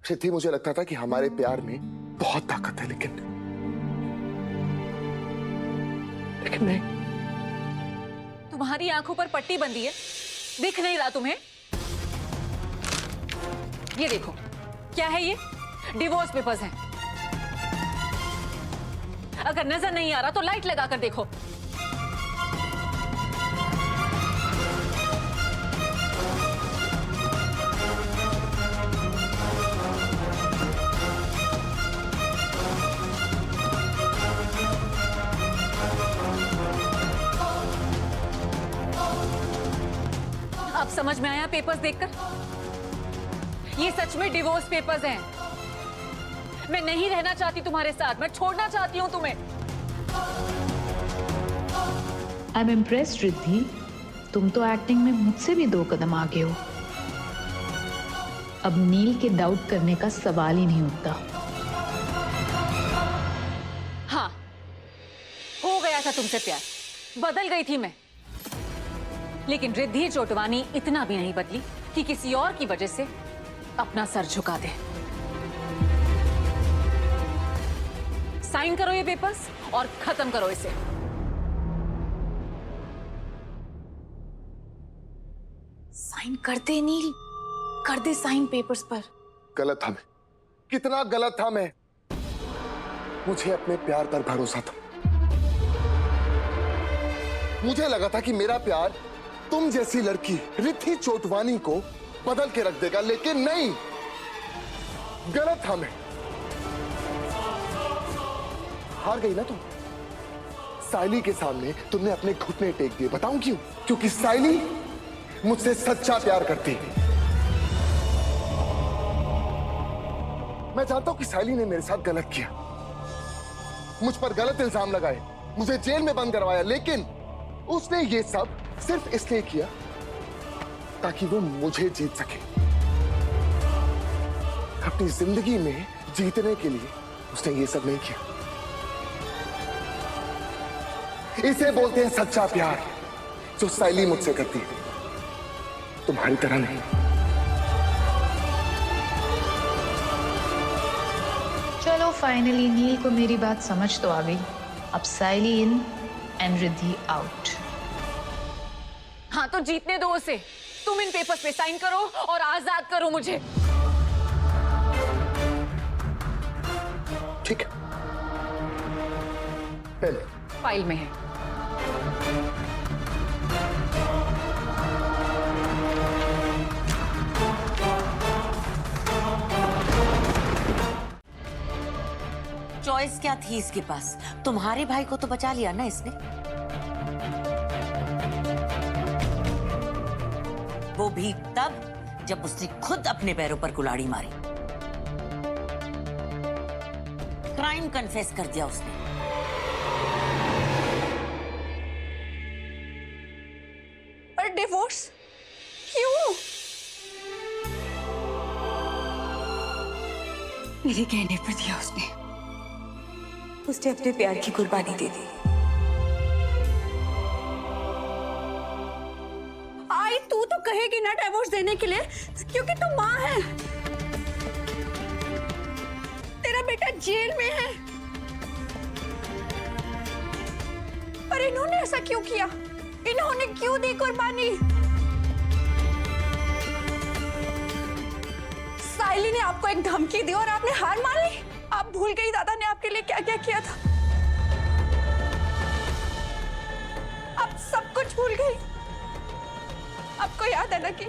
रिद्धि, मुझे लगता था कि हमारे प्यार में बहुत ताकत है, लेकिन नहीं। तुम्हारी आंखों पर पट्टी बंधी है, दिख नहीं रहा तुम्हें? ये देखो, क्या है ये? डिवोर्स पेपर्स हैं। अगर नजर नहीं आ रहा तो लाइट लगाकर देखो। अब समझ में आया पेपर्स देखकर? ये सच में डिवोर्स पेपर्स हैं। मैं नहीं रहना चाहती तुम्हारे साथ, मैं छोड़ना चाहती हूँ तुम्हें। आई एम इम्प्रेस्ड रिद्धि, तुम तो एक्टिंग में मुझसे भी 2 कदम आगे हो। अब नील के डाउट करने का सवाल ही नहीं उठता। हाँ, हो गया था तुमसे प्यार, बदल गई थी मैं, लेकिन रिद्धि चोटवानी इतना भी नहीं बदली कि किसी और की वजह से अपना सर झुका दे। साइन करो ये पेपर्स और खत्म करो इसे। साइन कर दे नील, कर दे साइन पेपर्स पर। गलत था मैं, कितना गलत था मैं। मुझे अपने प्यार पर भरोसा था। मुझे लगा था कि मेरा प्यार तुम जैसी लड़की रिद्धि चोटवानी को बदल के रख देगा, लेकिन नहीं, गलत था मैं। हार गई ना तुम। साइली के सामने तुमने अपने घुटने टेक दिए। बताऊं क्यों? क्योंकि साइली मुझसे सच्चा प्यार करती है। मैं जानता हूं कि साइली ने मेरे साथ गलत किया, मुझ पर गलत इल्जाम लगाए, मुझे जेल में बंद करवाया, लेकिन उसने ये सब सिर्फ इसलिए किया ताकि वो मुझे जीत सके। अपनी जिंदगी में जीतने के लिए उसने ये सब नहीं किया। इसे बोलते हैं सच्चा प्यार, जो साइली मुझसे करती है, तुम्हारी तरह नहीं। चलो फाइनली नील को मेरी बात समझ तो आ गई। अब साइली इन एंड रिद्धि आउट। हाँ तो जीतने दो उसे। तुम इन पेपर्स पे साइन करो और आजाद करो मुझे। ठीक है, पेन फाइल में है। चॉइस क्या थी इसके पास? तुम्हारे भाई को तो बचा लिया ना इसने। वो भी तब जब उसने खुद अपने पैरों पर कुल्हाड़ी मारी। क्राइम कन्फेस कर दिया उसने। पर डिवोर्स क्यों? मेरे कहने पर दिया उसने। उसने अपने प्यार की कुर्बानी दे दी। आई तू तो कहेगी ना डिवोर्स देने के लिए, क्योंकि तू माँ है। तेरा बेटा जेल में है। पर इन्होंने ऐसा क्यों किया? इन्होंने क्यों दी कुर्बानी? साइली ने आपको एक धमकी दी और आपने हार मान ली। आप भूल गई दादा ने आपके लिए क्या क्या किया था। आप सब कुछ भूल गई। आपको याद है ना कि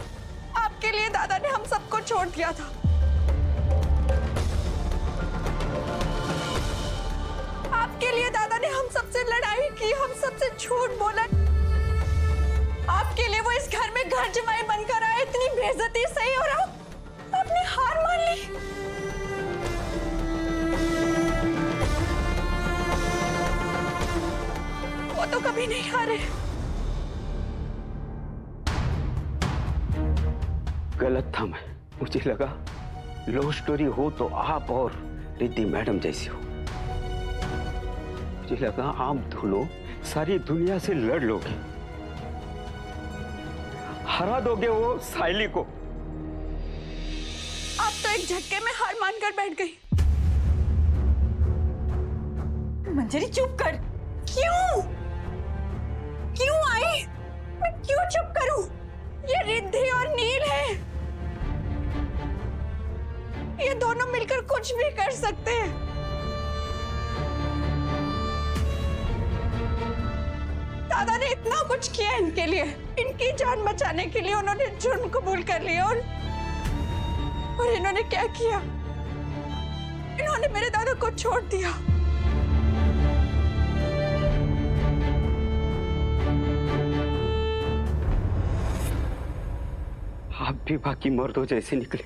आपके लिए दादा ने हम सबको छोड़ दिया था। आपके लिए दादा ने हम सबसे लड़ाई की, हम सबसे झूठ बोला। आपके लिए वो इस घर में घर जमाई बनकर आए, इतनी बेइज्जती सही, और आपने हार मान ली। वो तो कभी नहीं हारे। गलत था मैं। मुझे लगा लव स्टोरी हो तो आप और रिद्धि मैडम जैसी हो। मुझे लगा आप दोनों सारी दुनिया से लड़ लोगे, हरा दोगे वो साइली को। आप तो एक झटके में हार मानकर बैठ गई। मंजरी चुप कर। क्यों क्यों आई? मैं क्यों चुप करूं? ये रिद्धि और नील है, ये दोनों मिलकर कुछ भी कर सकते हैं। दादा ने इतना कुछ किया इनके लिए, इनकी जान बचाने के लिए उन्होंने जुर्म कबूल कर लिया। और इन्होंने क्या किया? इन्होंने मेरे दादा को छोड़ दिया। आप भी बाकी मर्दों जैसे निकले,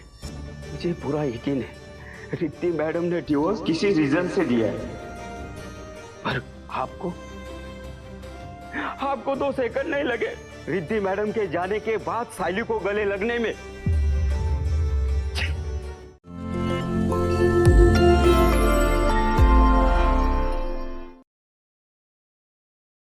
मुझे पूरा यकीन है रिद्धि मैडम ने डिवोर्स किसी रीजन से दिया है। पर आपको 2 सेकंड नहीं लगे रिद्धि मैडम के जाने के बाद साइली को गले लगने में।